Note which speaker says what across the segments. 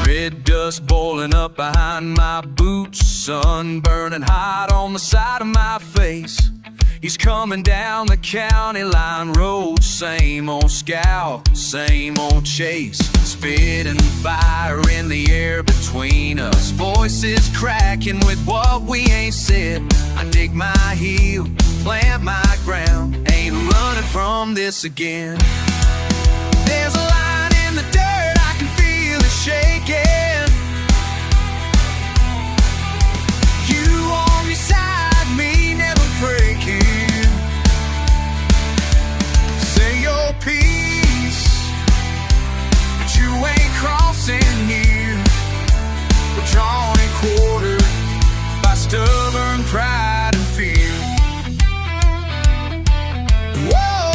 Speaker 1: Red dust boiling up behind my boots, sun burning hot on the side of my face. He's coming down the county line road, same old scowl, same old chase. Spitting fire in the air between us, voices cracking with what we ain't said. I dig my heel, plant my ground, ain't running from this again. There's a line in the dirt, I can feel it shaking. You on your side, me never breaking. Say your piece, but you ain't crossing here. We're drawn and quartered by stubborn pride and fear. Whoa!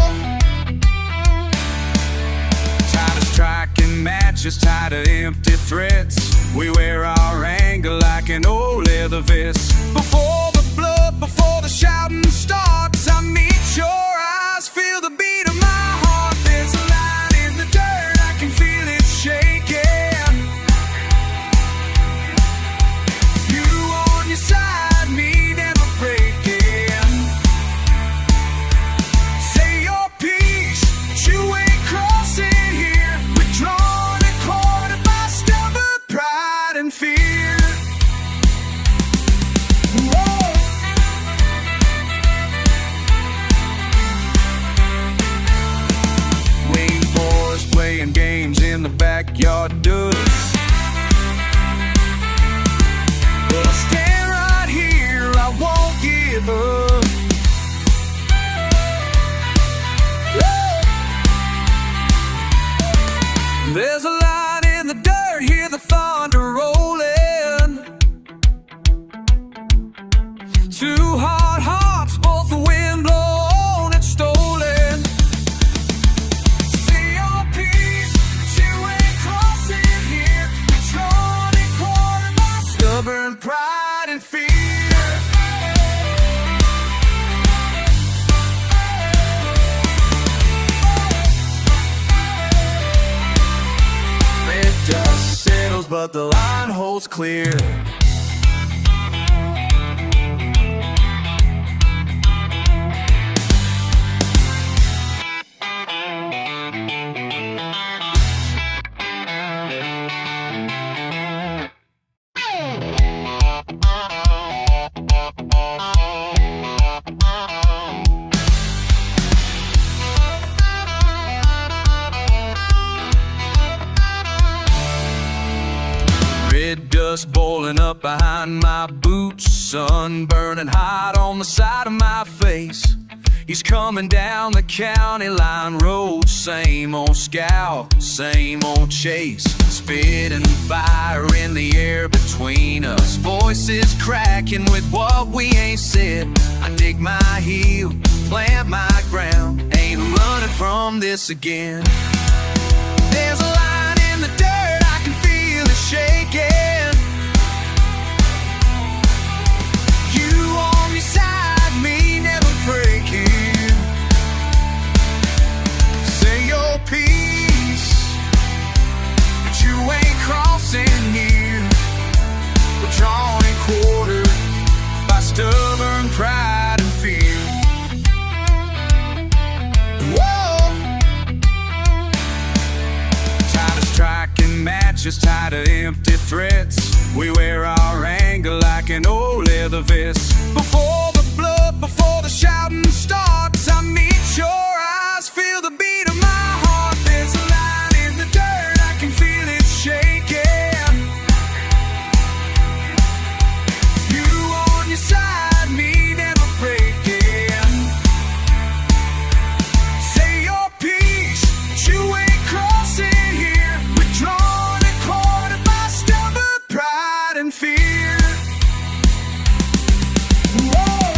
Speaker 1: Tired of striking matches, tired of empty threats. We wear our anger like an old leather vest. Before the blood, before the shouting starts, I meet your eyes, feel the beat of my heart. There's a line in the dirt, I can feel it shaking. You on your side, me never breaking. Say your piece, but you ain't crossing here. We're drawn and quartered by stubborn pride and fear. Whoa. Wing boys playing games in the backyard dust. I'll stand right here, I won't give up. There's a line in the dirt, hear the thunder rolling. Two hard hearts, both the wind blown and stolen. See your piece, but you ain't crossing here. We're drawn and quartered by stubborn pride and fear. Red dust settles, but the line holds clear. Red dust boiling up behind my boots, sun burning hot on the side of my face. He's coming down the county line road, same old scowl, same old chase. Spitting fire in the air between us, voices cracking with what we ain't said. I dig my heel, plant my ground, ain't running from this again. There's a line in the dirt, I can feel it shaking. You on your side, me never breaking. Say your piece, but you ain't crossing here. We're drawn and quartered by stubborn pride and fear. Whoa! Tired of striking matches, tired of empty threats. We wear our anger like an old leather vest. Before the blood, before the shouting starts, I meet your eyes, feel the beat of my heart. There's a line in the dirt, I can feel it shaking. You on your side, me never breaking. Say your piece, but you ain't crossing here. We're drawn and quartered by stubborn pride and fear. Whoa.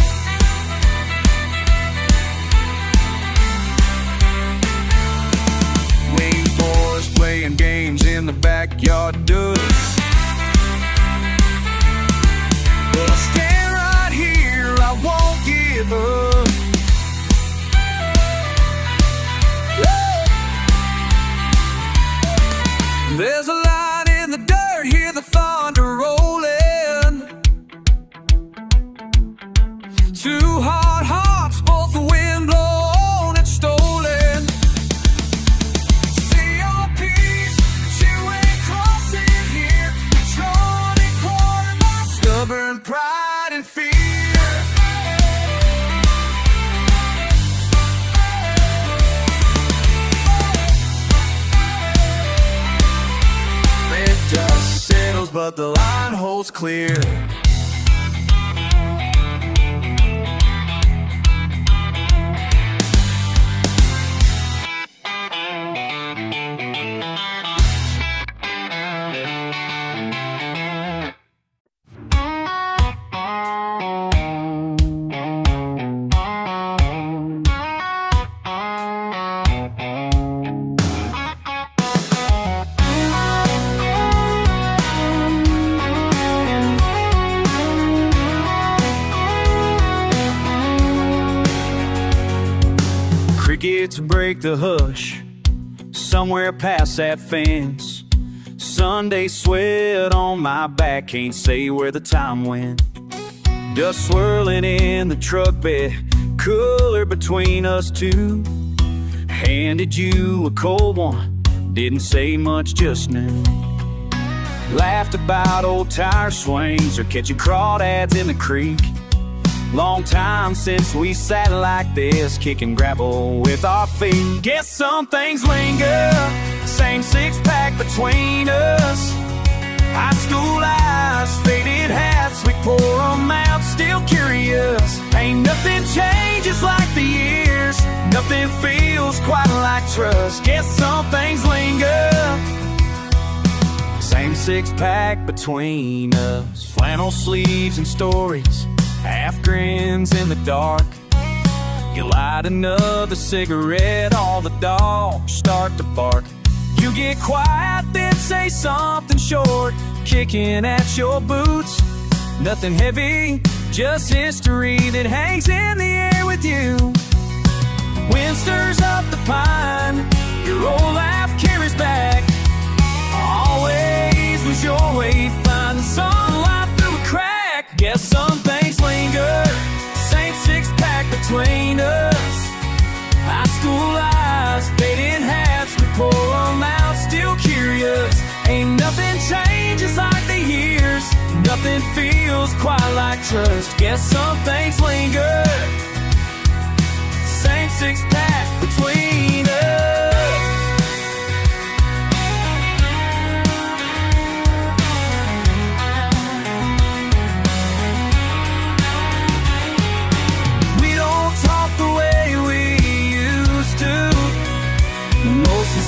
Speaker 1: but the line holds clear. Crickets break the hush somewhere past that fence. Sunday sweat on my back, can't say where the time went. Dust swirling in the truck bed, cooler between us two. Handed you a cold one, didn't say much just now. Laughed about old tire swings or catching crawdads in the creek. Long time since we sat like this, kicking gravel with our feet. Guess some things linger, same six-pack between us. High school eyes, faded hats, we pour them out, still curious. Ain't nothing changes like the years, nothing feels quite like trust. Guess some things linger, same six-pack between us. Flannel sleeves and stories, half grins in the dark. You light another cigarette, all the dogs start to bark. You get quiet, then say something short, kicking at your boots. Nothing heavy, just history that hangs in the air with you. Wind stirs up the pine, your old laugh carries back. Always was your way, find the sunlight through a crack. Guess some things linger, same six-pack between us. High school eyes, faded hats, we pour them out, still curious. Ain't nothing changes like the years, nothing feels quite like trust. Guess some things linger, same six-pack between us.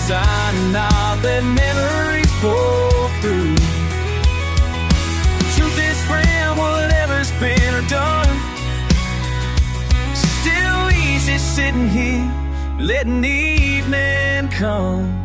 Speaker 1: Signing out that memories pull through. Truth is, friend, whatever's been or done, still easy sitting here, letting evening come.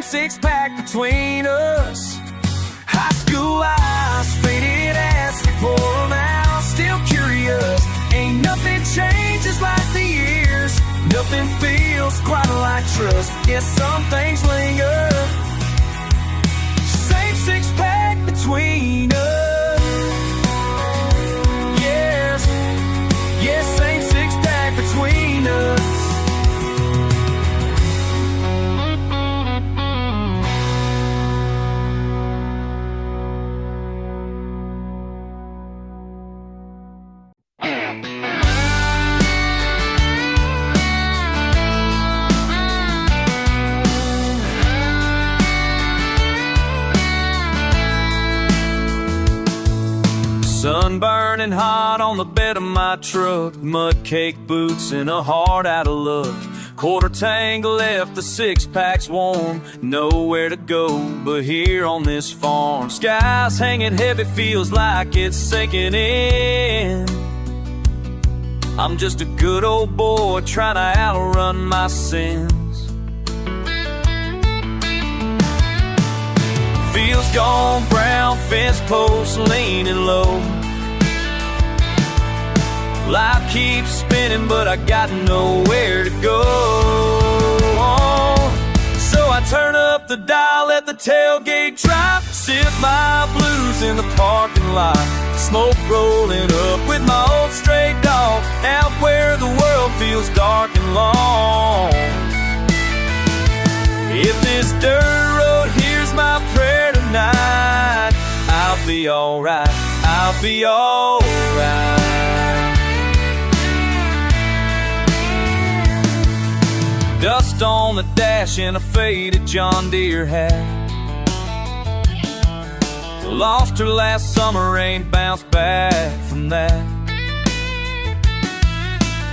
Speaker 1: Six-pack between us. High school eyes, faded ass, we pour them out, still curious. Ain't nothing changes like the years, nothing feels quite like trust. Guess some things linger, same six-pack between us. Yes, yes, same six-pack between us. Sun burning hot on the bed of my truck, mud cake boots and a heart out of luck. Quarter tank left, the six-pack's warm, nowhere to go but here on this farm. Sky's hanging heavy, feels like it's sinking in. I'm just a good old boy trying to outrun my sins. Field's gone brown, fence posts leaning low. Life keeps spinning, but I got nowhere to go. So I turn up the dial at the tailgate drop, sip my blues in the parking parking lot. Smoke rolling up with my old stray dog, out where the world feels dark and long. If this dirt road hears my prayer tonight, I'll be alright, I'll be alright. Dust on the dash in a faded John Deere hat. Lost her last summer, ain't bounced back from that.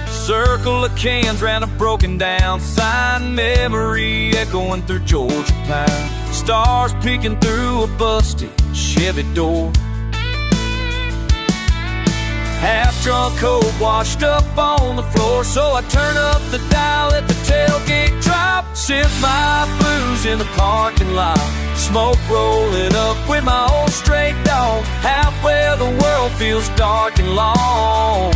Speaker 1: Circle of cans round a broken down sign, memory echoing through Georgia Pine. Stars peeking through a busted Chevy door. Half-drunk coke washed up on the floor, so I turn up the dial at the tailgate drop. Sip my blues in the parking lot. Smoke rolling up with my old stray dog, out where the world feels dark and long.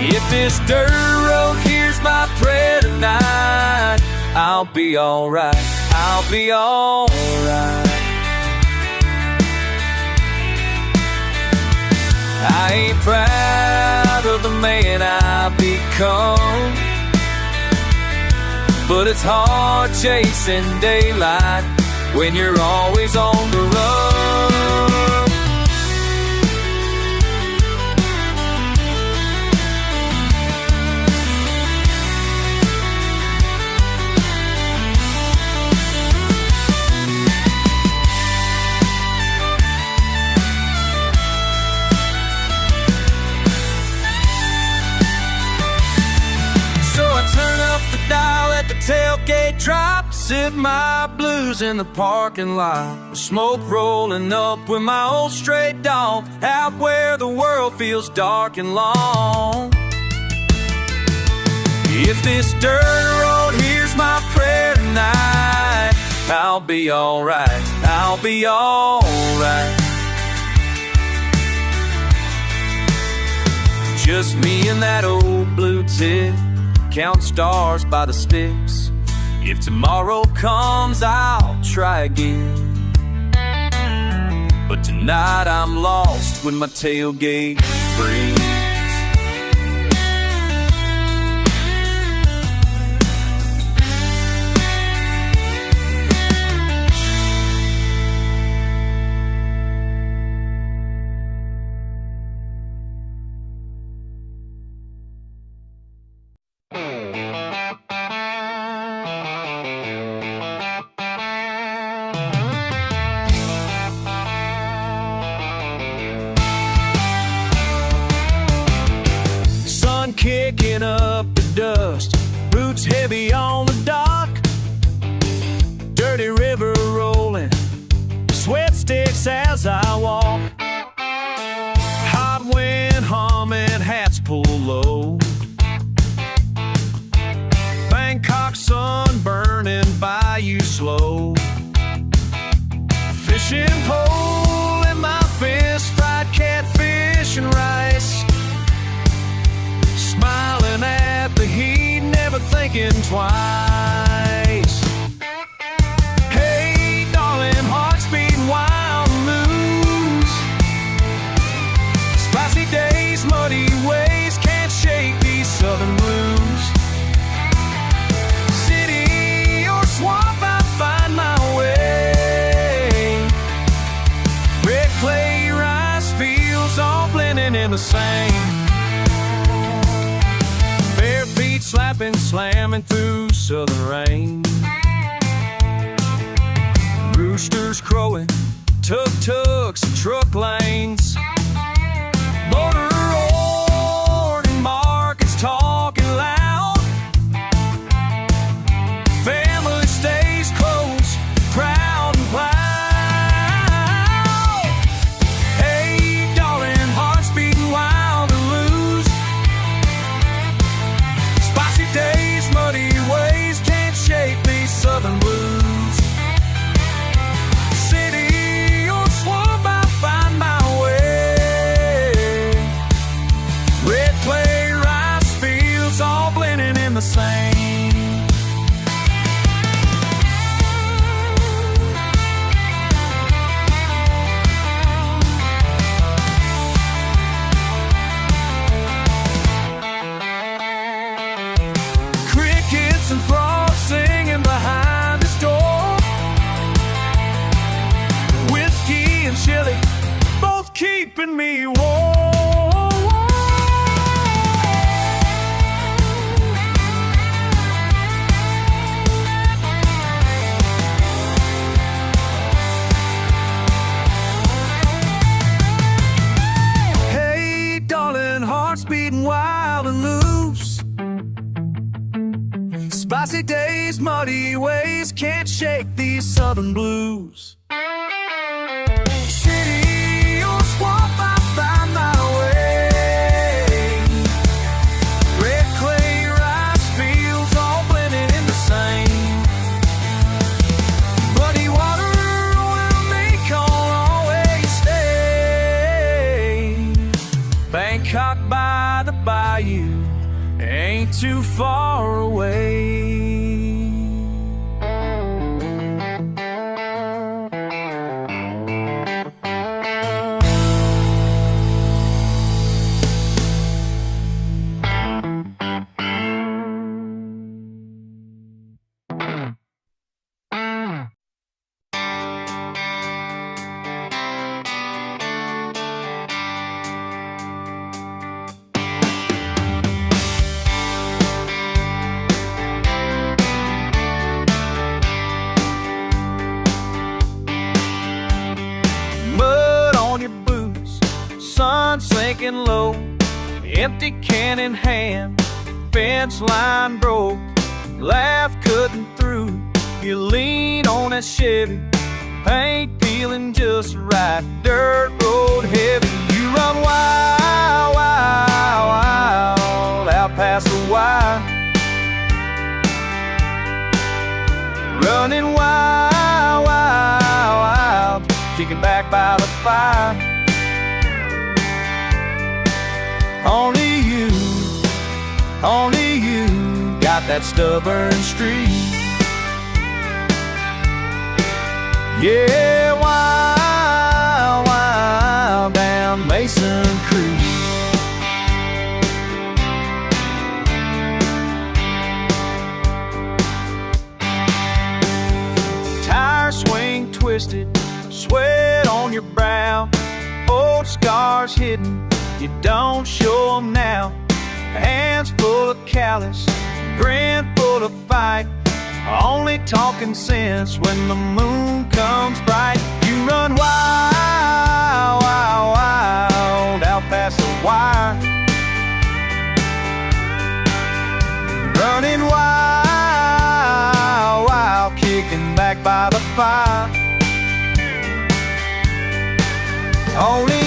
Speaker 1: If this dirt road hears my prayer tonight, I'll be alright, I'll be alright. I ain't proud of the man I've become, but it's hard chasing daylight when you're always on the run. Tailgate drop, sip my blues in the parking lot. Smoke rolling up with my old stray dog, out where the world feels dark and long. If this dirt road hears my prayer tonight, I'll be alright, I'll be alright. Just me and that old blue tip, count stars by the sticks. If tomorrow comes, I'll try again, but tonight I'm lost when my tailgate frees. Kicking up the dust, boots heavy on the dock. Dirty river rolling, sweat sticks as I walk. Hot wind humming, hats pull low. Bangkok sun burning by you slow. Fishing pole in my fist, fried catfish and rice. Smiling at the heat, never thinking twice. Hey, darling, heart's beating wild and loose. Spicy days, muddy ways, can't shake these southern blues. City or swamp, I'll find my way. Red clay, rice fields, all blending in the same. Slapping, slamming through southern rain. Roosters crowing, tuk-tuks and truck lanes. Motor roared and markets talking loud. Family stays close, proud and proud. Hey, darling, hearts beating wild and loose. Days, muddy ways, can't shake these southern blues. City or swamp, I'll find my way. chilly, both keeping me warm. Hey, darling, heart's beating wild and loose. Spicy days, muddy ways, can't shake these southern blues. City or swamp, I find my way. Red clay, rice fields, all blending in the same. Muddy water will make all always stay. Bangkok by the bayou ain't too far away. Sinking low, empty can in hand, fence line broke, laugh cutting through. You lean on that Chevy, paint peeling just right, dirt road heavy. You run wild, wild, wild, out past the wire, running wild, wild, wild, kicking back by the fire. Only you got that stubborn streak. Yeah, wild, wild down Mason Creek. Tire swing twisted, sweat on your brow, old scars hidden, you don't show 'em now. Hands full of callous, grin full of fight, only talking sense when the moon comes bright. You run wild, wild, wild, out past the wire, running wild, wild, kicking back by the fire. Only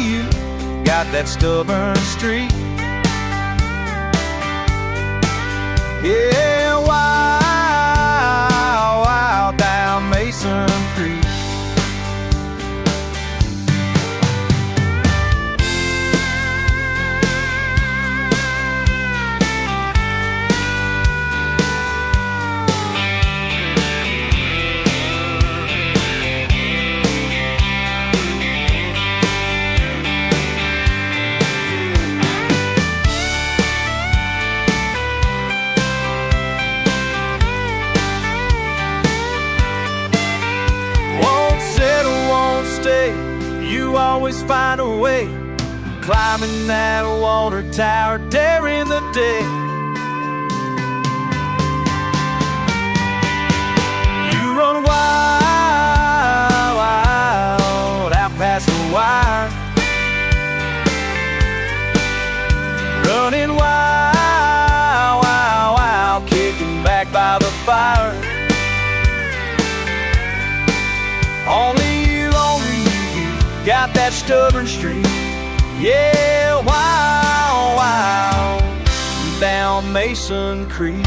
Speaker 1: you got that stubborn streak. Yeah, wild, wild down Mason Creek. You always find a way, climbing that water tower, daring the day. You run wild, wild, out past the wire, running wild, wild, wild, kicking back by the fire. Only you got that stubborn streak. Yeah, wild, wild, down Mason Creek.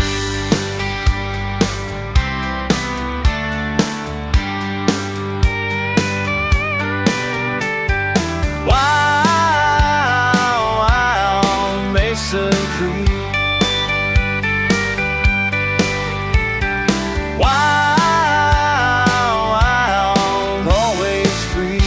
Speaker 1: Wild, wild, Mason Creek. Wild, wild, always free.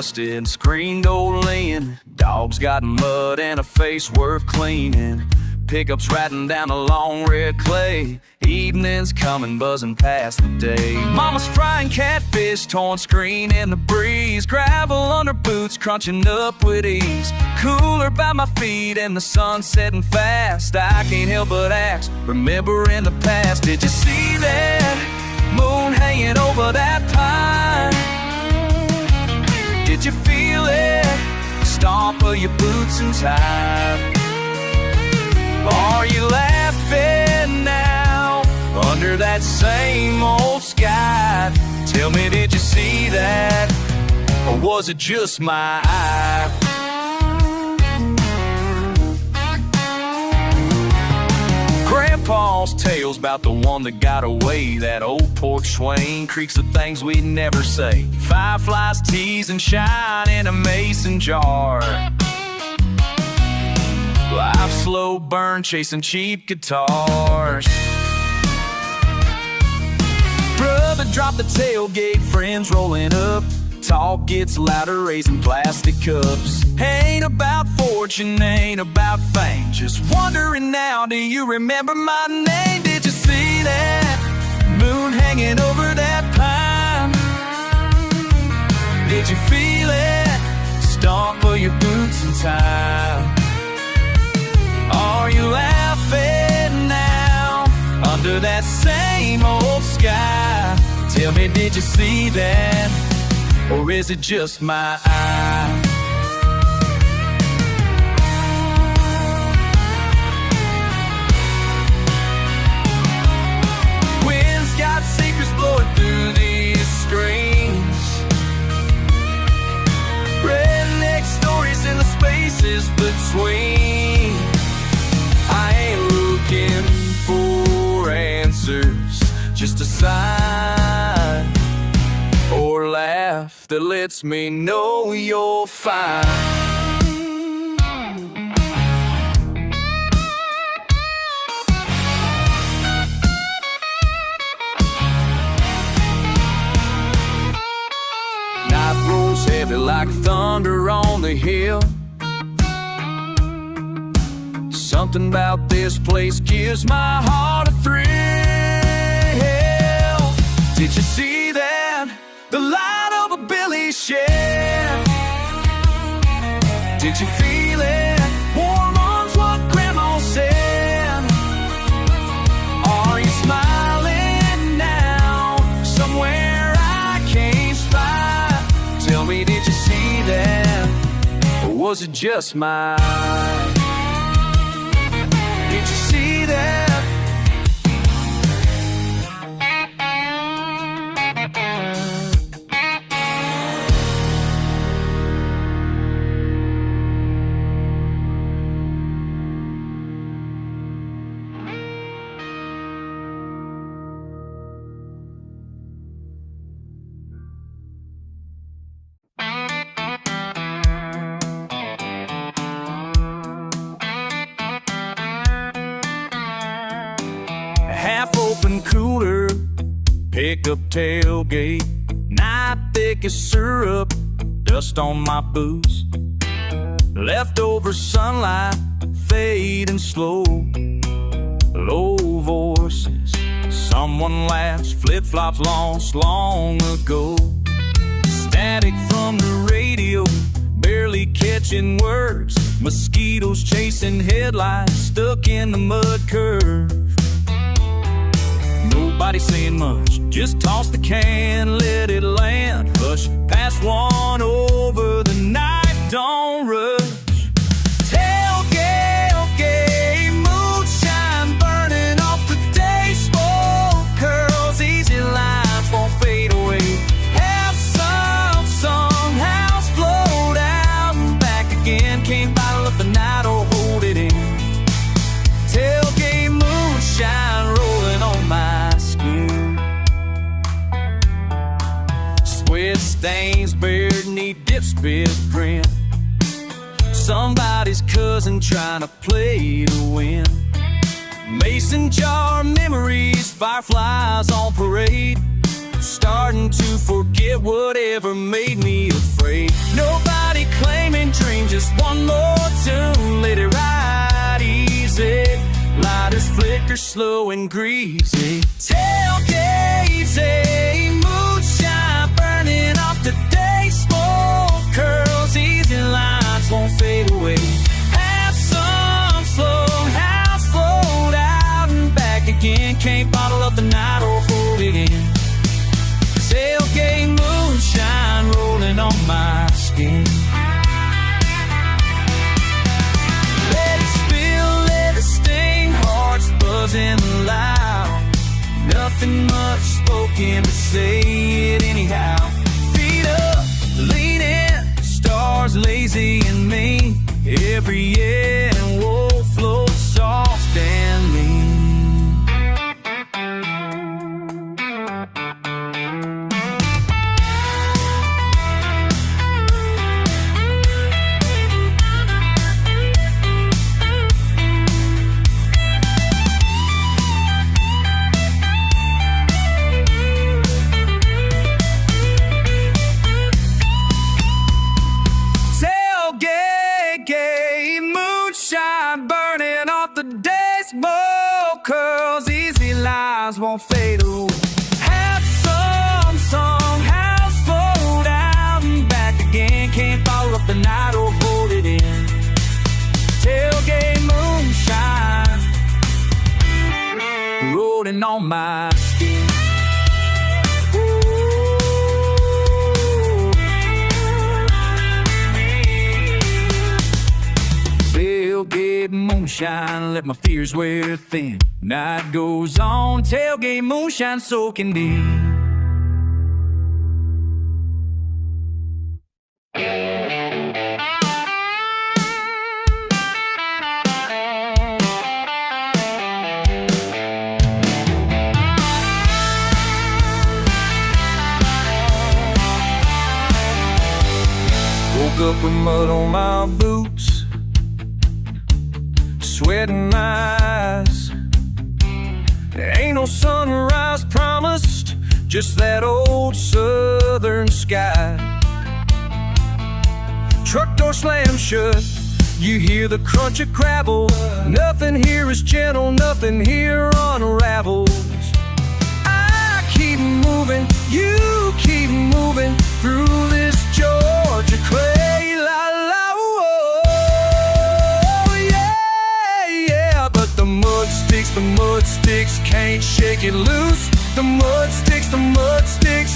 Speaker 1: rusted, screened old lane. Dogs got mud and a face worth cleaning. Pickups riding down the long red clay. Evenings coming buzzing past the day. Mama's frying catfish, torn screen in the breeze. Gravel under boots crunching up with ease. Cooler by my feet and the sun setting fast. I can't help but ask, remembering the past. Did you see that moon hanging over that pine? Did you feel it? Stomp of your boots in time. Are you laughing now under that same old sky? Tell me, did you see that? Or was it just my eye? Grandpa's tale's about the one that got away. That old pork swain creaks the things we'd never say. Fireflies tease and shine in a mason jar. Life slow burn chasing cheap guitars. Brother dropped the tailgate, friends rolling up. Talk gets louder, raising plastic cups. Ain't about fortune, ain't about fame. Just wondering now, do you remember my name? Did you see that moon hanging over that pine? Did you feel it? Stomp of your boots in time. Are you laughing now under that same old sky? Tell me, did you see that? Or is it just my eye? Wind's got secrets blowing through these strings. Redneck stories in the spaces between. I ain't looking for answers, just a sign or laugh that lets me know you're fine. Night rolls heavy like thunder on the hill. Something about this place gives my heart a thrill. Did you see that? The light of a billy shed. Did you feel it? Warm arms, what Grandma said. Are you smiling now? Somewhere I can't spy. Tell me, did you see that? Or was it just my eye? Did you see that? Half-open cooler, pickup tailgate, night thick as syrup, dust on my boots. Leftover sunlight, fading slow. Low voices, someone laughs, flip-flops lost long ago. Static from the radio, barely catching words. Mosquitoes chasing headlights, stuck in the mud curve. Nobody saying much, just toss the can, let it land. Hush, pass one over the night, don't rush. Tailgate moonshine, burning off the day. Smoke curls, easy lines won't fade away. Have some somehow float out and back again. Can't bottle up the night or hold it in. Tailgate moonshine rolling on my sweat stains buried beneath dip spit grin. Somebody's cousin trying to play to win. Mason jar memories, fireflies on parade. Starting to forget whatever made me afraid. afraid. Nobody claiming dream, just one more tune. Let it ride easy. Lighters flicker slow and greasy. Tailgate moonshine burning off today's smoke curls. Easy lines won't fade away. Have some slow, house float out and back again. Can't bottle up the night or hold it in. Tailgate moonshine rolling on my skin. Let it spill, let it sting, hearts buzzing loud. Nothing much spoken, but say it anyhow. Feet up, lean in, stars lazy and mean. Every year will flow soft and lean. Moonshine burning off the day's smoke curls. Easy lies won't fade away. Have some song, house float out and back again. Can't follow up the night or hold it in. Tailgate moonshine rolling on my skin. Tailgate moonshine, let my fears wear thin. Night goes on, tailgate moonshine soaking deep. Woke up with mud on my boots, sweating my eyes. There ain't no sunrise promised, just that old southern sky. Truck door slam shut, you hear the crunch of gravel. Nothing here is gentle, nothing here unravels. I keep moving, you keep moving through this Georgia clay. La la, oh yeah, yeah. But the mud sticks can't shake it loose. The mud sticks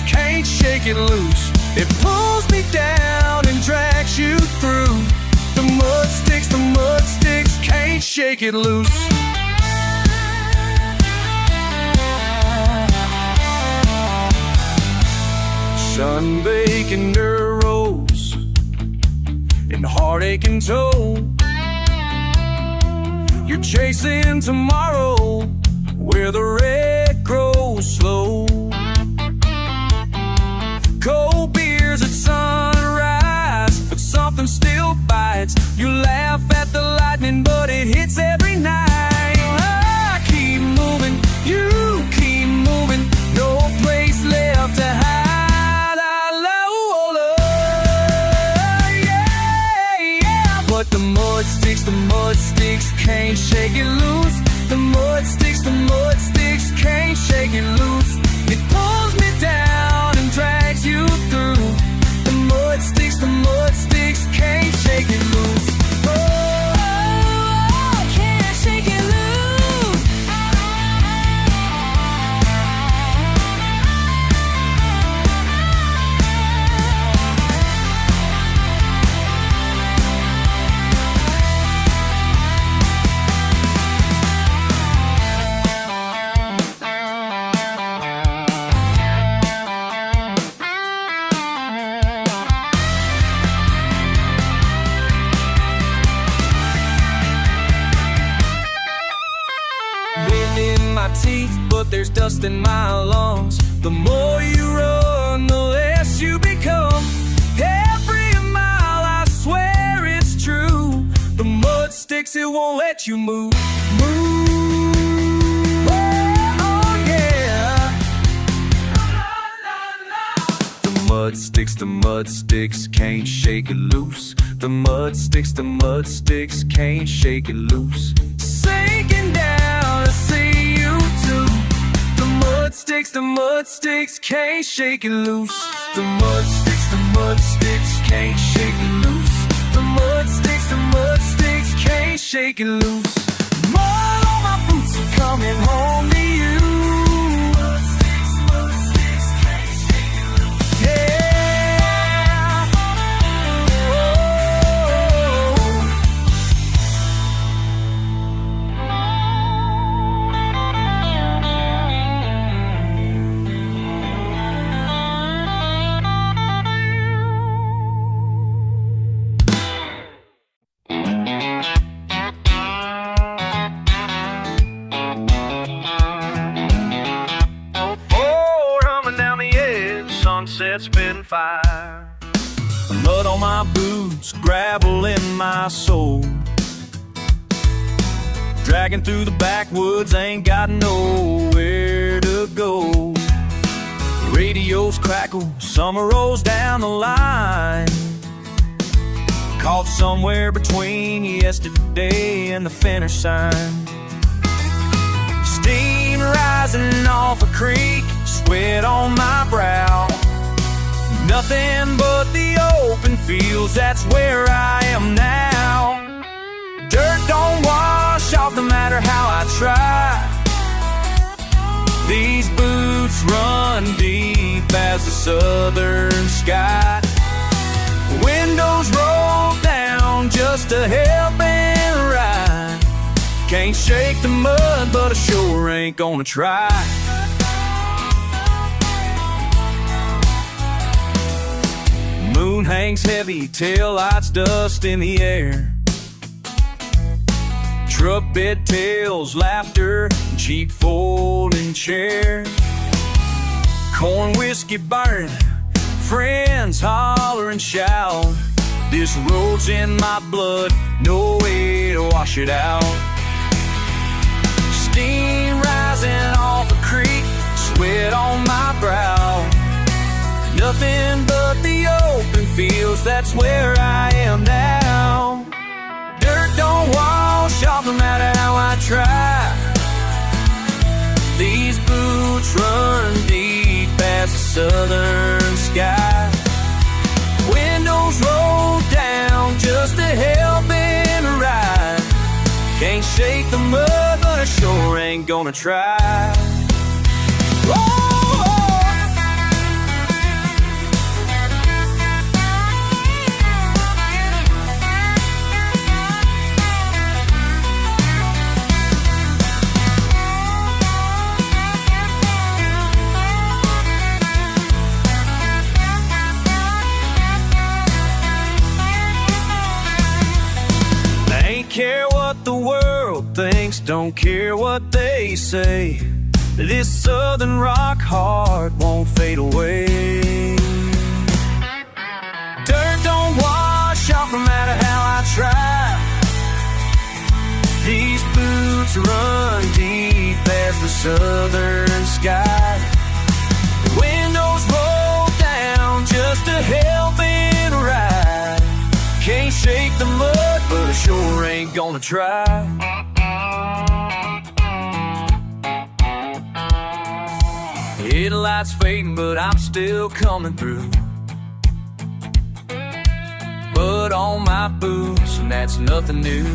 Speaker 1: can't shake it loose. It pulls me down and drags you through. The mud sticks can't shake it loose. Sun-baked rose and heartache and toe. You're chasing tomorrow where the red grows slow. Cold beers at sunrise, but something still bites. You laugh at the lightning, but it hits every night. I keep moving, you keep moving, no place left to hide. But the mud sticks can't shake it loose. The mud sticks can't shake it loose. It pulls me down and drags you through. The mud sticks can't shake it loose. Oh, can't shake it loose. Teeth, but there's dust in my lungs. The more you run, the less you become. Every mile, I swear it's true. The mud sticks, it won't let you move. Oh yeah. The mud sticks, the mud sticks can't shake it loose. The mud sticks, the mud sticks can't shake it loose. Sinking down to see you too. The mud sticks, the mud sticks can't shake it loose. The mud sticks, the mud sticks can't shake it loose. The mud sticks, the mud sticks can't shake it loose. Mud on my boots are coming home to you. Mud sticks can't shake it loose. Yeah. Sunset's been fire. Mud on my boots, gravel in my soul. Dragging through the backwoods, ain't got nowhere to go. Radios crackle, summer rolls down the line. Caught somewhere between yesterday and the finish sign. Steam rising off a creek, sweat on my brow. Nothing but the open fields, that's where I am now. Dirt don't wash off no matter how I try. These boots run deep as the southern sky. Windows roll down just to help and ride. Can't shake the mud, but I sure ain't gonna try. Moon hangs heavy, taillights dust in the air. Truck bed tails, laughter, cheap folding chairs. Corn whiskey burn, friends holler and shout. This road's in my blood, no way to wash it out. Steam rising off a creek, sweat on my brow. Nothing but the open fields, that's where I am now. Dirt don't wash off no matter how I try. These boots run deep as the southern sky. Windows roll down just to help and ride. Can't shake the mud, but I sure ain't gonna try. Oh! Care what the world thinks, don't care what they say. This southern rock heart won't fade away. Dirt don't wash off no matter how I try. These boots run deep as the southern sky. Windows roll down just to help it ride. Can't shake the mud, but I sure ain't gonna try. Headlights fading, but I'm still coming through. Mud on my boots, and that's nothing new.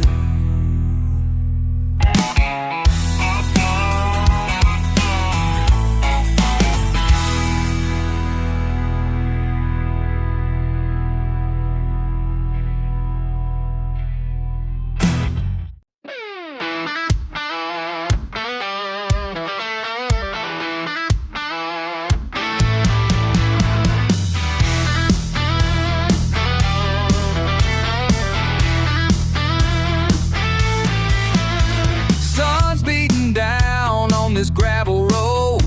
Speaker 1: This gravel road,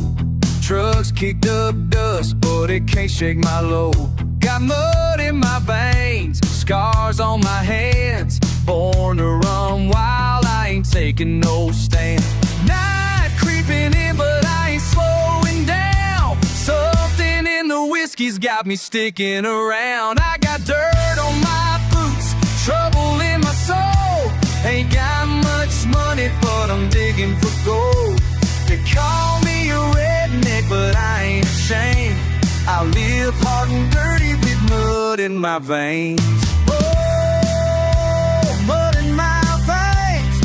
Speaker 1: trucks kicked up dust, but it can't shake my load. Got mud in my veins, scars on my hands. Born to run wild, I ain't taking no stand. Night creeping in, but I ain't slowing down. Something in the the whiskey's got me sticking around. I got dirt on my boots, trouble in my soul. Ain't got much money, but I'm digging for gold. They call me a redneck, but I ain't ashamed. I live hard and dirty with mud in my veins. Oh, mud in my veins.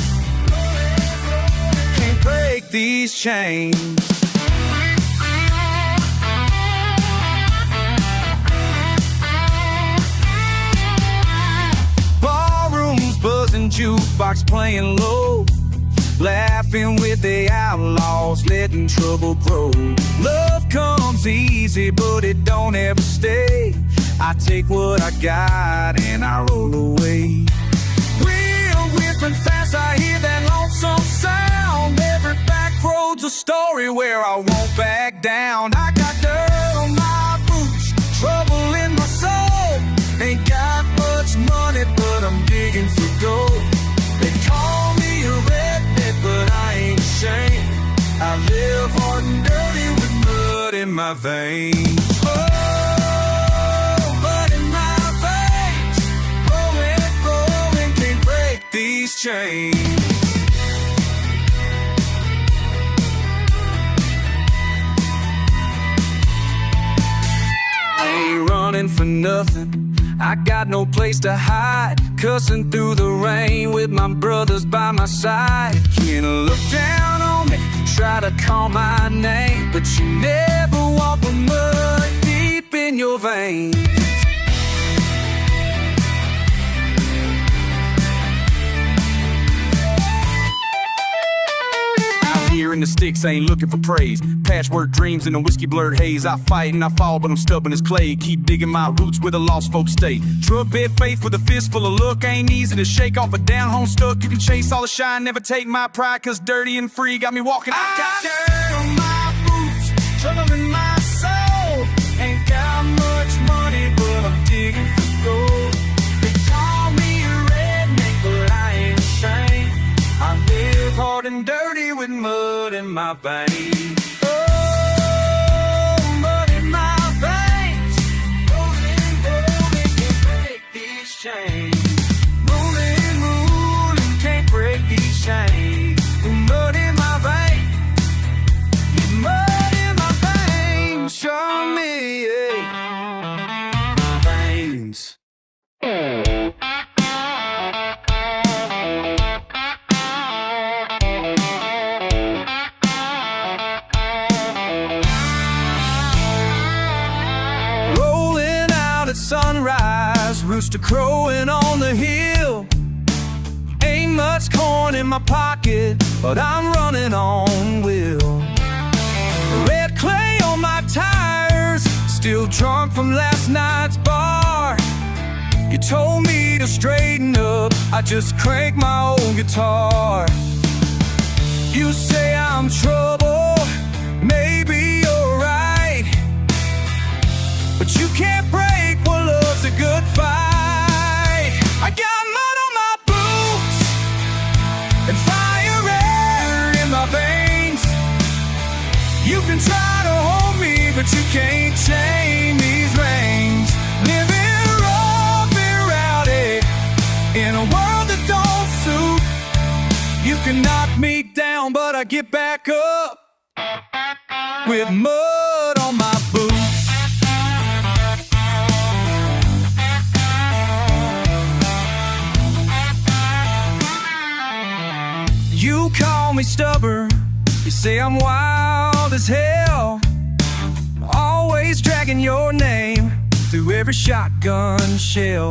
Speaker 1: Can't break these chains. Ballrooms buzzing, jukebox playing low, laughing with the outlaws, letting trouble grow. Love comes easy, but it don't ever stay. I take what I got and I roll away. Wheel whipping fast, I hear that lonesome sound. Every back road's a story where I won't back down. I got dirt on my boots, trouble in my soul. Ain't got much money, but I'm digging for gold. They call me a redneck, but I ain't ashamed. I live hard and dirty with mud in my veins. Oh, mud in my veins. Rolling, rolling, can't break these chains. I ain't running for nothing, I got no place to hide. Cussing through the rain with my brothers by my side. Can't look down on me, try to call my name, but you never walk with mud deep in your veins. Here in the sticks, ain't looking for praise. Patchwork dreams in a whiskey blurred haze. I fight and I fall, but I'm stubborn as clay. Keep digging my roots where the lost folks stay. Drug bed faith with a fistful of luck. Ain't easy to shake off a down home stuck. You can chase all the shine, never take my pride, cause dirty and free got me walking. I got dirt on my boots, trouble in my soul. Ain't got much money, but I'm digging for gold. They call me a redneck, but I ain't ashamed. I live hard and dirty with mud in my veins. Oh, mud in my veins. Rolling, rolling, can't break these chains. Rolling, rolling, can't break these chains. Mud in my veins. Mud in my veins. Show me, veins. Sunrise, rooster crowing on the hill. Ain't much corn in my pocket, but I'm running on will. Red clay on my tires, still drunk from last night's bar. You told me to straighten up, I just crank my old guitar. You say I'm trouble, maybe you're right, but you can't break what love's a good fight. I got mud on my boots and fire in my veins. You can try to hold me, but you can't chain these reins. Living rough and rowdy in a world that don't suit. You can knock me down, but I get back up with mud on my boots. You call me stubborn, you say I'm wild as hell, always dragging your name through every shotgun shell.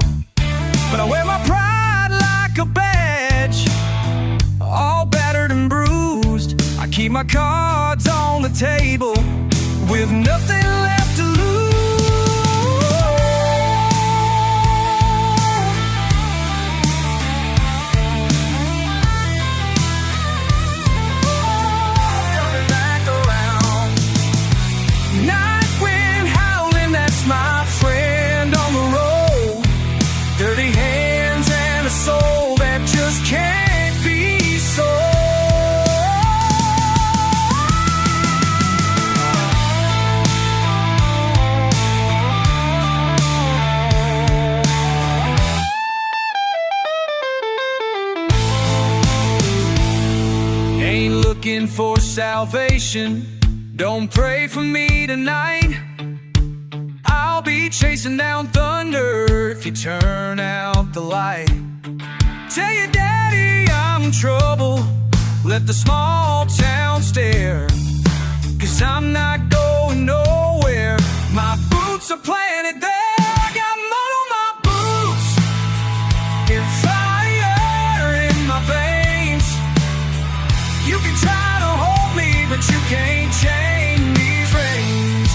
Speaker 1: But I wear my pride like a badge, all battered and bruised. I keep my cards on the table with nothing left to lose. for salvation. Don't pray for me tonight. I'll be chasing down thunder if you turn out the light. Tell your daddy I'm in trouble, let the small town stare, 'cause I'm not going nowhere, my boots are planted there. I got mud on my boots and fire in my veins. You can try to hold me, but you can't chain these reins.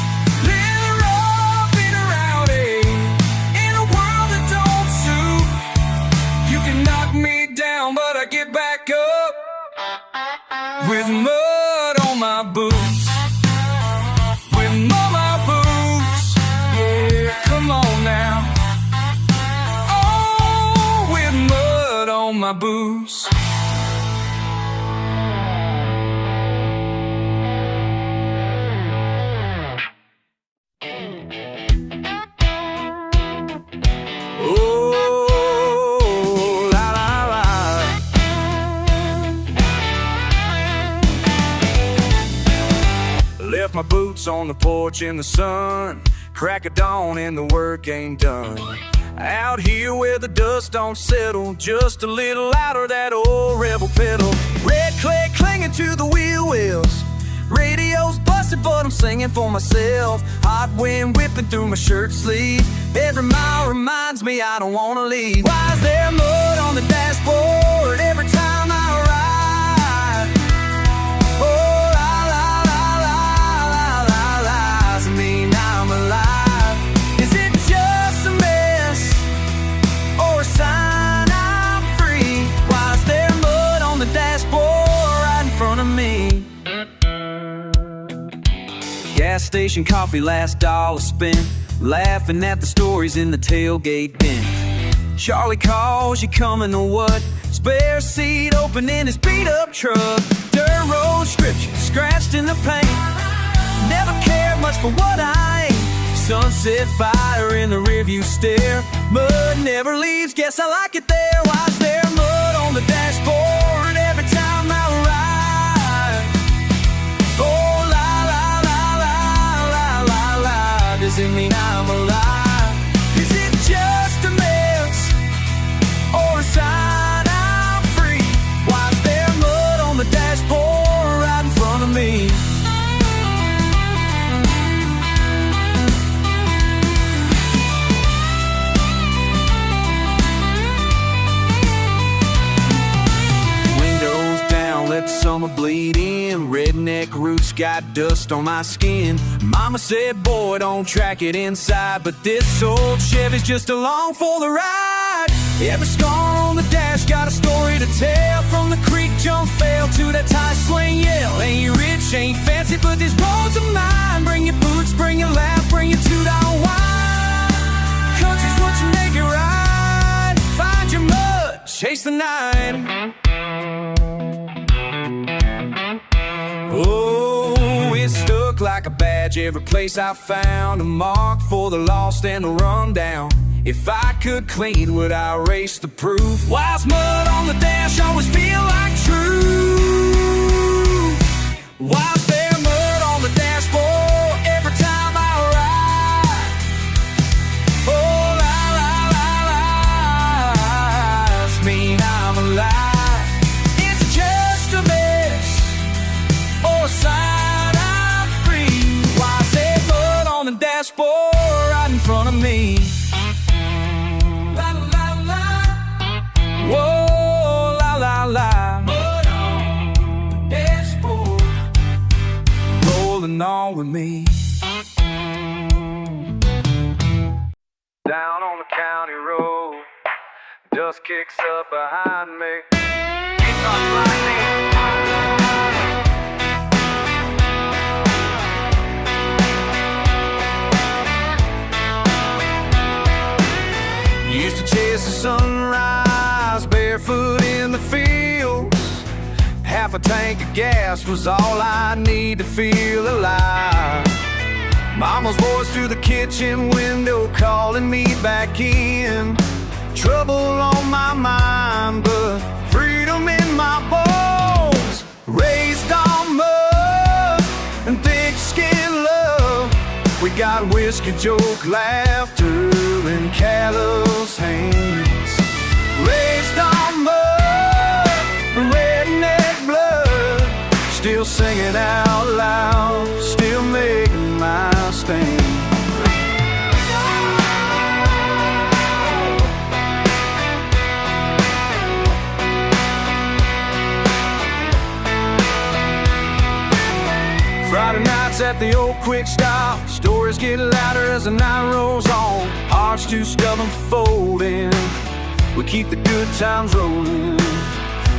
Speaker 1: Living rough and rowdy in a world that don't suit. You can knock me down, but I get back up with mud on my boots. With mud on my boots, yeah, come on now. Oh, with mud on my boots. Left my boots on the porch in the sun, crack of dawn and the work ain't done. Out here where the dust don't settle, just a little louder that old rebel pedal. Red clay clinging to the wheel wells, radio's busted but I'm singing for myself. Hot wind whipping through my shirt sleeve, every mile reminds me I don't wanna leave. Why is there mud on the dashboard every time I ride? Oh, I'm alive. Is it just a mess or a sign I'm free? Why is there mud on the dashboard right in front of me? Gas station coffee, last dollar spent, laughing at the stories in the tailgate bin. Charlie calls, you coming to what? Spare seat open in his beat up truck. Dirt road scripture scratched in the paint. Never cared much for what I ain't. Sunset fire in the rearview stare. Mud never leaves, guess I like it there. Why's there mud on the dashboard every time I ride? Oh, la la la la la la la. Does it mean I'm alive? Is it just a mess or a sign I'm free? Why's there mud on the dashboard right in front of me? Let the summer bleed in, redneck roots got dust on my skin. Mama said, boy, don't track it inside, but this old Chevy's just along for the ride. Every scar on the dash got a story to tell, from the creek jump fail to that tie swing yell. Ain't rich, ain't fancy, but these roads are mine. Bring your boots, bring your laugh, bring your $2 wine. Country's what you make it right. Find your mud, chase the night. Oh, it's stuck like a badge every place I found, a mark for the lost and the rundown. If I could clean, would I erase the proof? Why's mud on the dash always feel like truth? Why's there mud on the dashboard every time I ride? Oh, la la la la, does mean I'm alive. It's just a mess or a sign I'm free. Why's there mud on the dashboard right in front of me? La la la, whoa, la la la. Mud on the dashboard, rolling on with me. Down on the county road, dust kicks up behind me. It's not like this. Used to chase the sunrise barefoot in the fields. Half a tank of gas was all I need to feel alive. Mama's voice through the kitchen window calling me back in. Trouble on my mind, but freedom in my bones. Raised on got whiskey, joke, laughter, and callous hands. Raised on mud, redneck blood, still singing out loud, still making my stand. Friday nights at the old quick stop, stories get louder as the night rolls on. Hearts too stubborn for folding, we keep the good times rolling.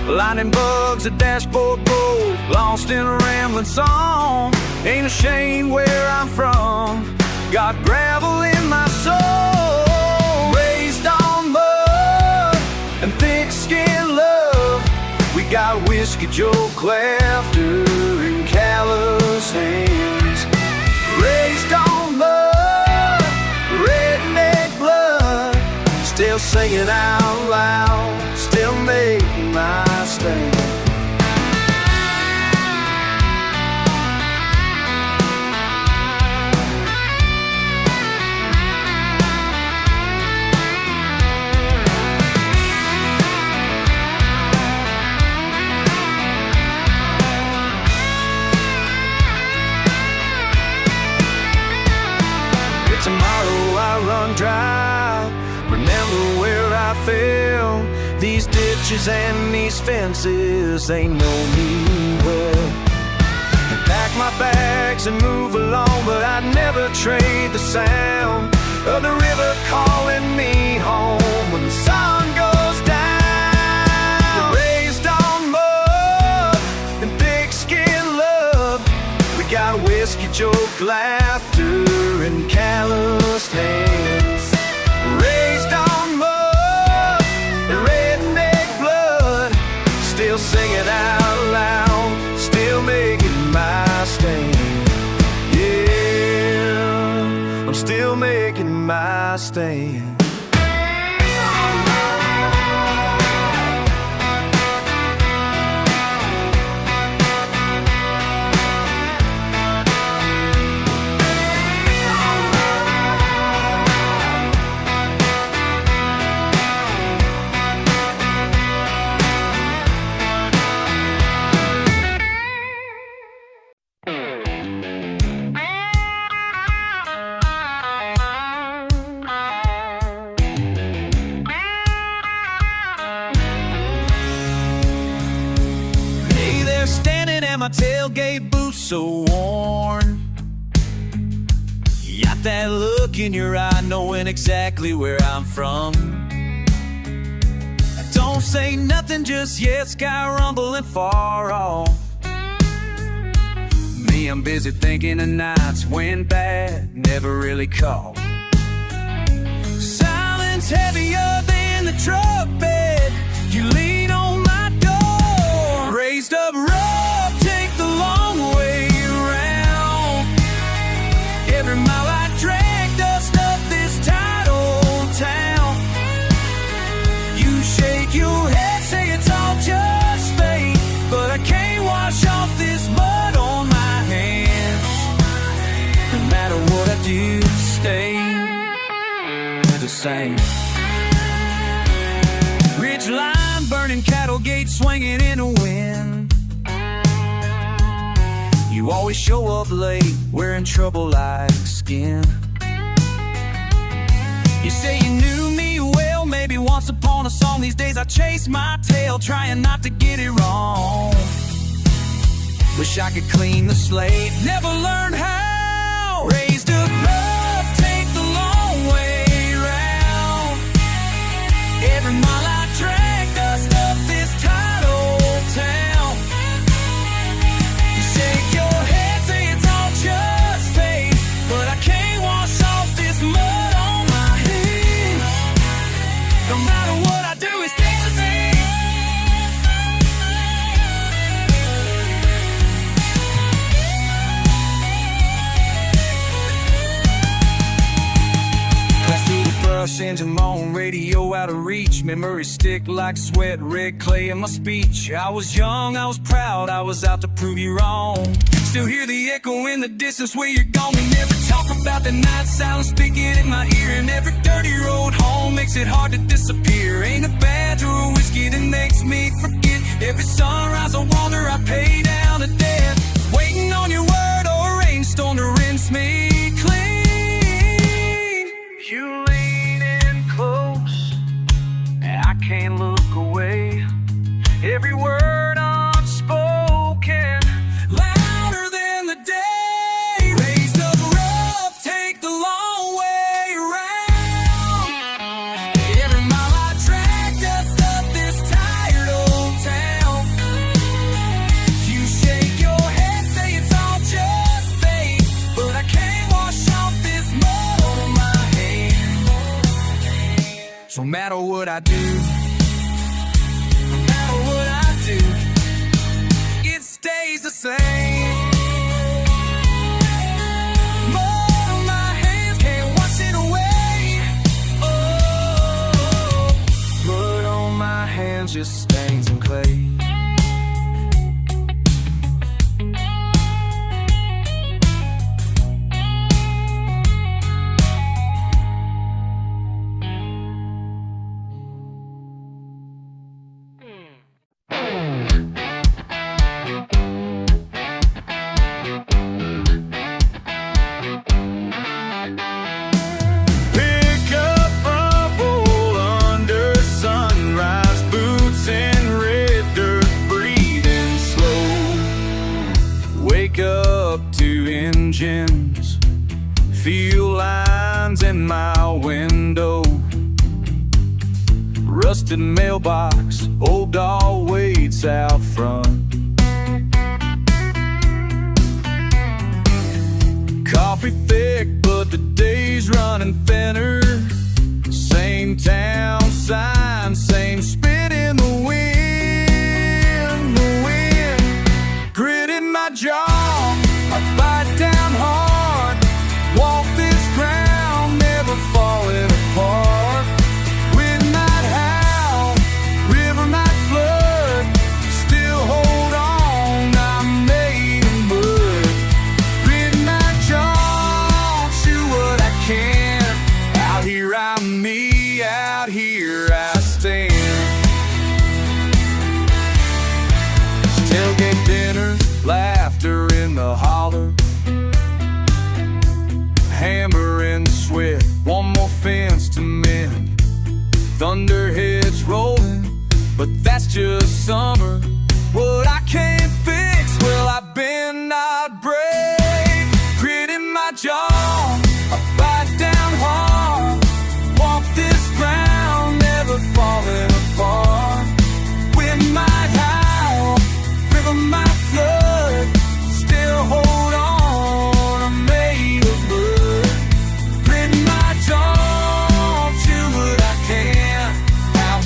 Speaker 1: Lightning bugs, a dashboard gold, lost in a rambling song. Ain't ashamed where I'm from, got gravel in my soul. Raised on mud and thick skin love, we got whiskey, joke, laughter, and callous hands. Raised on mud, redneck blood, still singing out loud, still making my stand. Tomorrow I run dry, remember where I fell. These ditches and these fences, they know me well. Pack my bags and move along, but I'd never trade the sound of the river calling me home when the sun goes down. Raised on mud and thick skin love, we got whiskey, joke, laughter, and calloused hands. Raised on mud and redneck blood, still singing out loud, still making my stand. Yeah, I'm still making my stand. My tailgate boots so worn, you got that look in your eye knowing exactly where I'm from. Don't say nothing just yet, sky rumbling far off. Me, I'm busy thinking the nights went bad, never really called. Silence heavier than the truck bed, you lean on my door. Raised up rough, take the long way around. Every mile I drag dust up this tight old town. You shake your head, say it's all just fate, but I can't wash off this mud on my hands. No matter what I do, stay the same. Ridge line, burning cattle gate, swinging in the wind. You always show up late, wearing trouble like skin. You say you knew me well, maybe once upon a song. These days I chase my tail, trying not to get it wrong. Wish I could clean the slate, never learned how. Raised up rough, take the long way round. Every mile I drag dust up this tight old town. You shake your head, say it's all just fate, but I can't wash off this mud on my hands. No matter what I do, it stays the same. Engine moan, radio out of reach, memories stick like sweat, red clay in my speech. I was young, I was proud, I was out to prove you wrong. Still hear the echo in the distance where you're gone. We never talk about the night silence speaking in my ear. And every dirty road home makes it hard to disappear. Ain't a badge or a whiskey that makes me forget. Every sunrise I wander, I pay down to debt. Waiting on your word or a rainstorm to rinse me clean. You lean in close, and I can't look away. Every word unspoken, louder than the day. Raised up rough, take the long way around. Every mile I track, dust up this tired old town. You shake your head, say it's all just fate, but I can't wash off this mud on my hands. So no matter what I do, it stays the same. Mud on my hands, can't wash it away. Oh, mud on my hands just stains and clay. Feel lines in my window. Rusted mailbox, old doll waits out front. Coffee thick, but the day's running thinner. Same town sign, same spit in the wind. The wind gritting my jaw, I bite down hard. Walk this ground, never falling apart. Wind might howl, river might flood, still hold on, I'm made of mud. Grit my jaw, do what I can. Out here I'm me, out here I stand. Tailgate dinner, laughter in the holler. Hammer and sweat, one more fence to mend. Thunderheads rolling, but that's just summer. What I can't fix, well I bend, not break. Grit in my jaw, I bite down hard. Walk this ground, never falling apart. Wind might howl, river might flood, still hold on, I'm made of mud.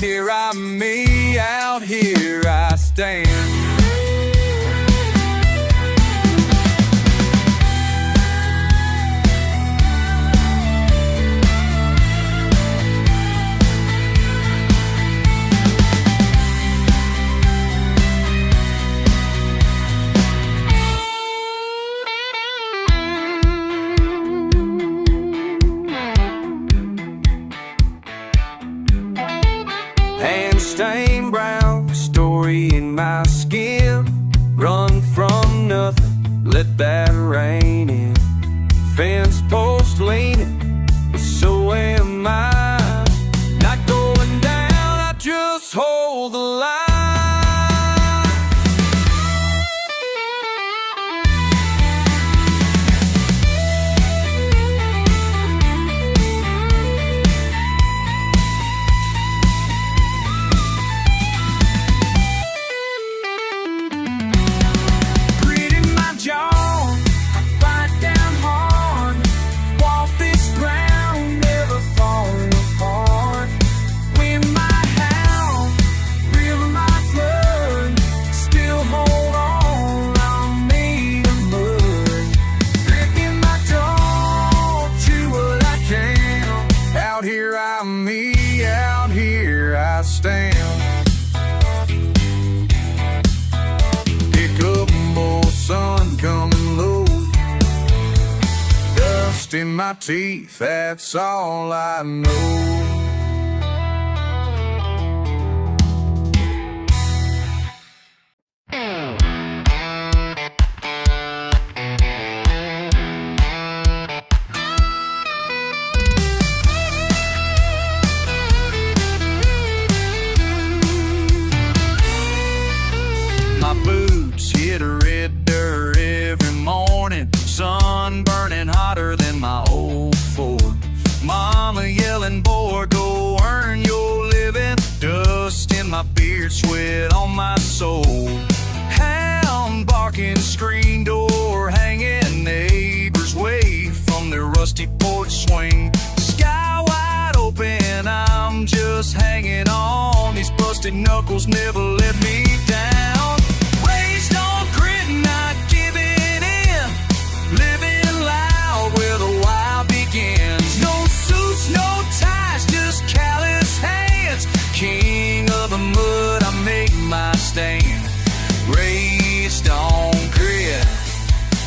Speaker 1: Here I'm me, out here I stand. Hand-stained brown, story in my skin. Run from nothing, let that rain in. Fence post leaning, but so am I. Not going down, I just hold the line. Pick up, boy, sun coming rust in my teeth, that's all I know. My boots hit red dirt every morning, sun burning hotter than my old Ford. Mama yelling, boy, go earn your living. Dust in my beard, sweat on my soul. Hound barking, screen door hanging, neighbors wave from their rusty porch swing. Sky wide open, I'm just hanging on. These busted knuckles never let me down. Raised on grit, not giving in, living loud where the wild begins. No suits, no ties, just callous hands. King of the mud, I make my stand. Raised on grit,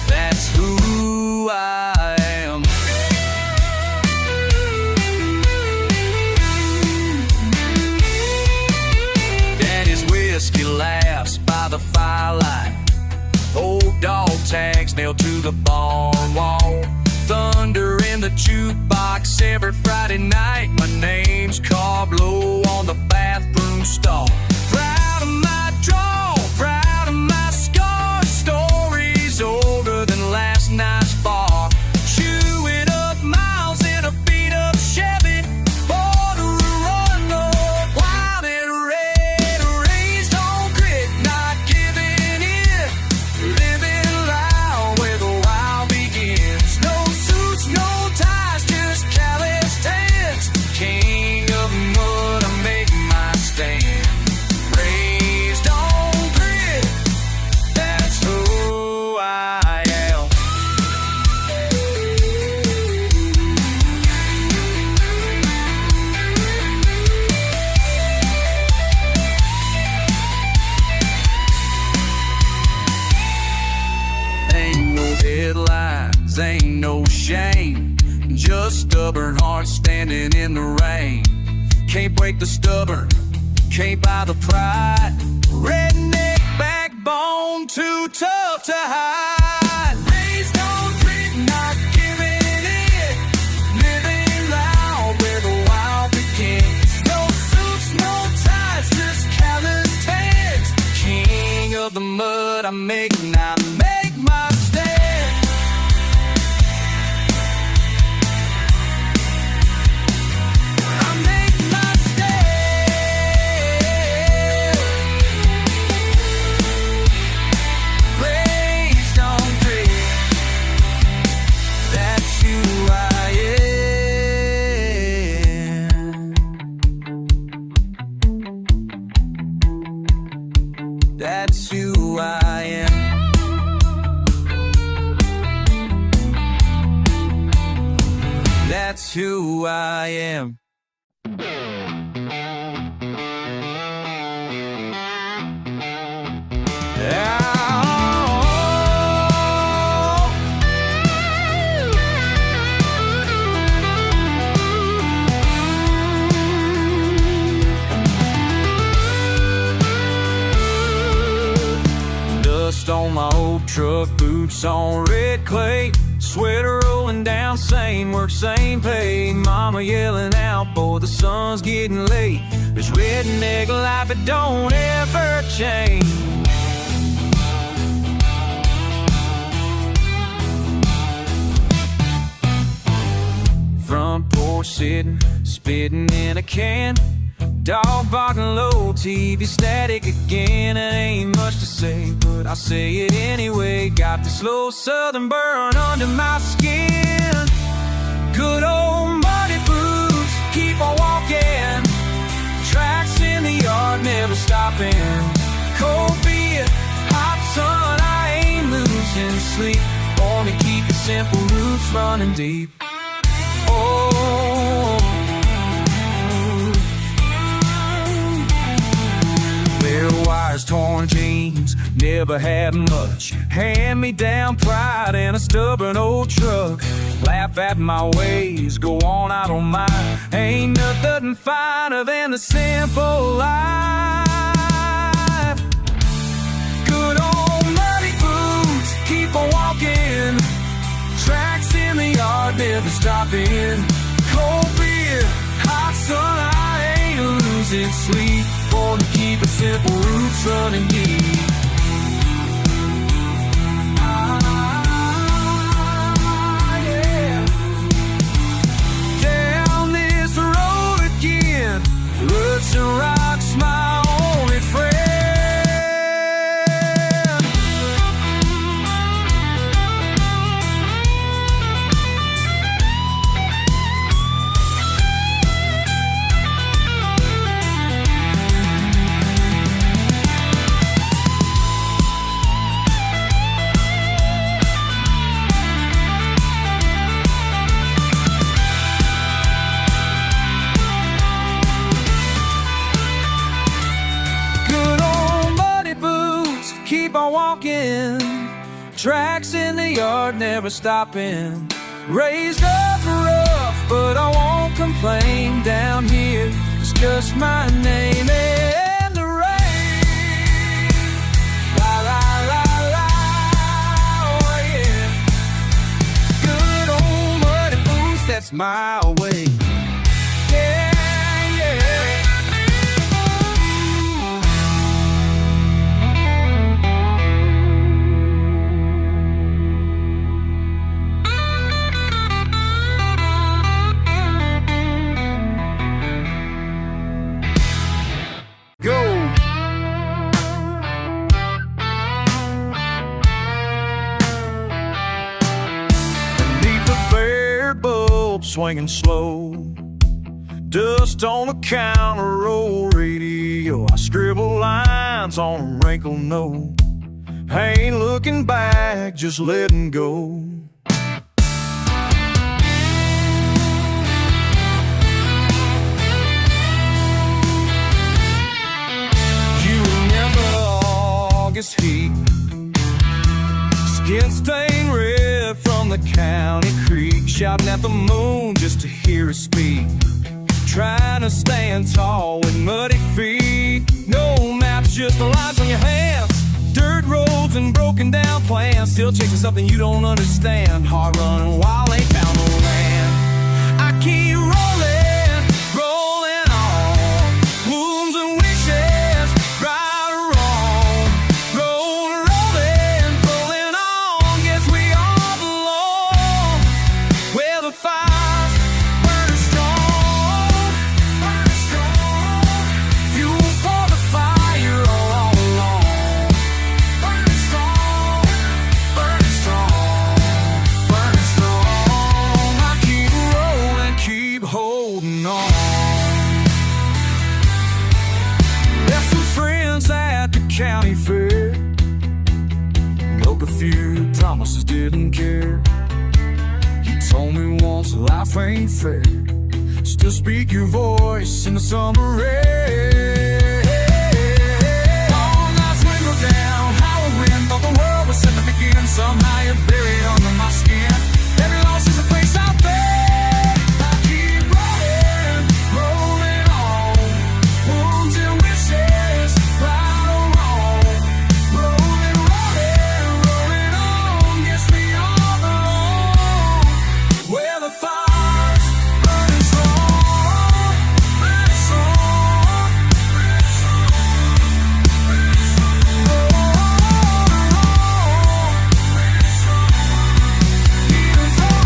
Speaker 1: that's who I am. Daddy's whiskey laughs by the firelight. Old dog tags nailed to the barn wall. Thunder in the jukebox every Friday night. My name's carved low on the bathroom stall. Proud of my draw, proud of my scar. Stories older than last night's bar. Chewing up miles in a beat up Chevy. Born to run, Lord, wild and red. Raised on grit, not giving in, living loud where the wild begins. No suits, no ties, just callous hands. King of mud, I make my stand. Raised on grit, that's who I am. Ain't no headlines, ain't no shame, just stubborn hearts standing in the rain. Can't break the stubborn, can't buy the pride. Redneck backbone, too tough to hide. Raised on grit, not giving in, living loud where the wild begins. No suits, no ties, just callous hands. King of the mud, I make my stand. I make my stand. Raised on grit, that's who I am. That's who I am. That's who I am. Dust on my old truck, boots on red clay. Sweater rolling down, same work, same pay. Mama yelling out, boy, the sun's getting late. This redneck life, it don't ever change. Front porch sitting, spitting in a can. Dog barking low, TV static again. It ain't much to say, but I'll say it anyway. Got this slow southern burn under my skin. Good old muddy boots, keep on walking. Tracks in the yard, never stopping. Cold beer, hot sun, I ain't losing sleep. Born to keep the simple roots running deep. Oh, bare wires, torn jeans, never had much. Hand-me-down pride and a stubborn old truck. Laugh at my ways, go on, I don't mind. Ain't nothing finer than the simple life. Good old muddy boots, keep on walking. Tracks in the yard, never stopping. Cold beer, hot sun, I ain't losing sleep. Born to keep it simple, roots running deep. Roots and rocks, my only friend. Keep on walking, tracks in the yard, never stopping. Raised up rough, but I won't complain. Down here, it's just my name and the rain. La la la la, oh yeah. Good old muddy boots, that's my way. Yeah, yeah. Swinging slow, dust on the counter, roll radio. I scribble lines on a wrinkled note. Ain't looking back, just letting go. You remember August heat, skin stained red from the county creek, shouting at the moon just to hear her speak. Trying to stand tall with muddy feet. No maps, just the lines on your hands. Dirt roads and broken down plans. Still chasing something you don't understand. Hard running while ain't found no land. I keep rolling, rolling on. Wounds and wishes, right or wrong. Rolling, rolling, rolling on. Guess we all belong where the fire's burning strong, burning strong. Fuel for the fire all along. Burning strong, burning strong, burning strong. I keep rolling, keep holding on. Left some friends at the county fair. Broke a few promises, didn't care. You told me once life ain't fair. Still speak your voice in the summer air. Long nights window down, howling wind, thought the world was set to begin. Somehow you're buried under my skin. Every loss is a place out there. I keep rolling, rolling on. Wounds and wishes, right or wrong. Rolling, rolling, rolling on. Guess we all belong where the fire's burning strong, burning strong, burning strong, burning strong. Even far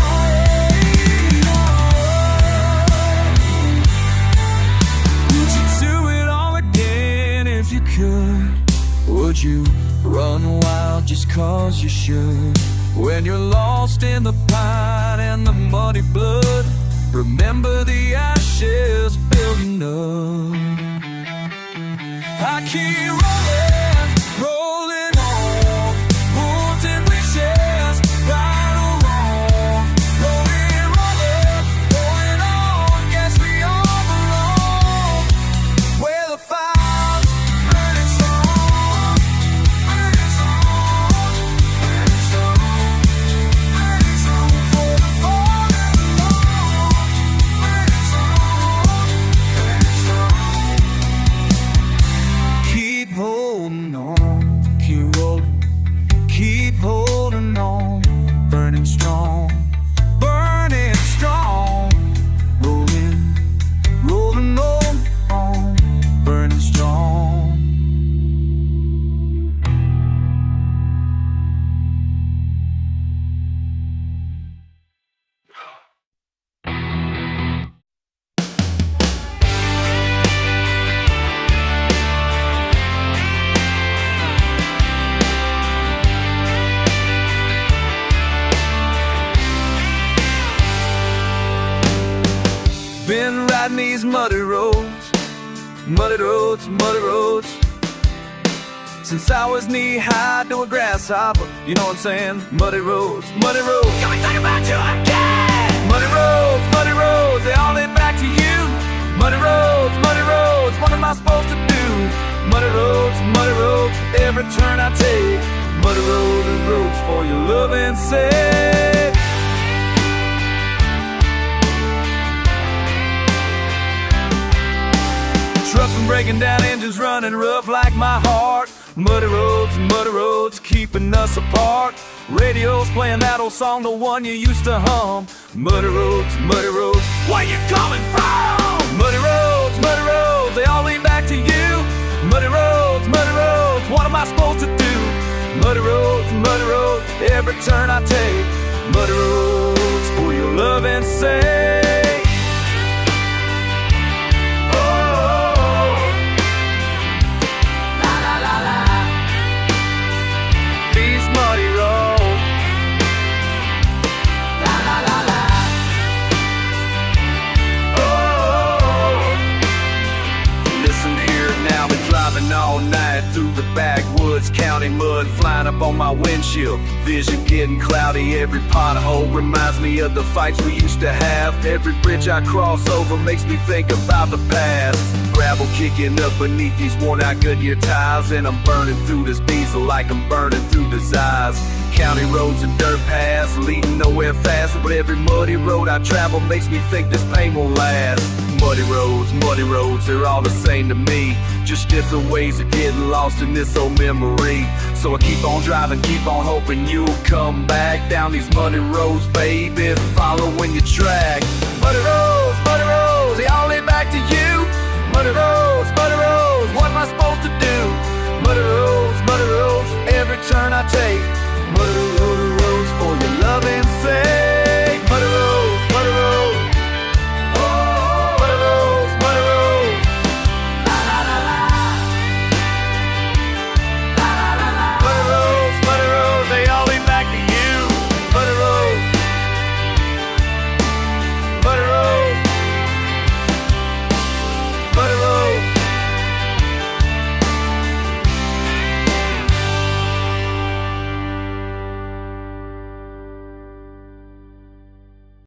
Speaker 1: would you do it all again if you could? Would you run wild just cause you should? When you're lost in the pine and the muddy blood, remember the ashes building up. I keep rolling, rolling on. Wounds and wishes, right or wrong. Rolling, rolling, rolling on. Guess we all belong where the fire's burning strong, burning strong, burning strong, burning strong. For the fire. riding these muddy roads. Muddy roads, muddy roads. Since I was knee-high to a grasshopper, you know what I'm saying? Muddy roads, muddy roads. Can we talk about you again? Muddy roads, they all lead back to you. Muddy roads, what am I supposed to do? Muddy roads, every turn I take. Muddy roads for your loving sake. Trucks been breaking down, engines running rough like my heart. Muddy roads, keeping us apart. Radio's playing that old song, the one you used to hum. Muddy roads, where you coming from? Muddy roads, they all lead back to you. Muddy roads, what am I supposed to do? Muddy roads, every turn I take. Muddy roads for your loving sake. All night through the backwoods, county mud flying up on my windshield. Vision getting cloudy, every pothole reminds me of the fights we used to have. Every bridge I cross over makes me think about the past. Gravel kicking up beneath these worn out Goodyear tires, and I'm burning through this diesel like I'm burning through his eyes. County roads and dirt paths leading nowhere fast, but every muddy road I travel makes me think this pain will last. Muddy roads, they're all the same to me, just different ways of getting lost in this old memory. So I keep on driving, keep on hoping you'll come back down these muddy roads, baby, following your track. Muddy roads,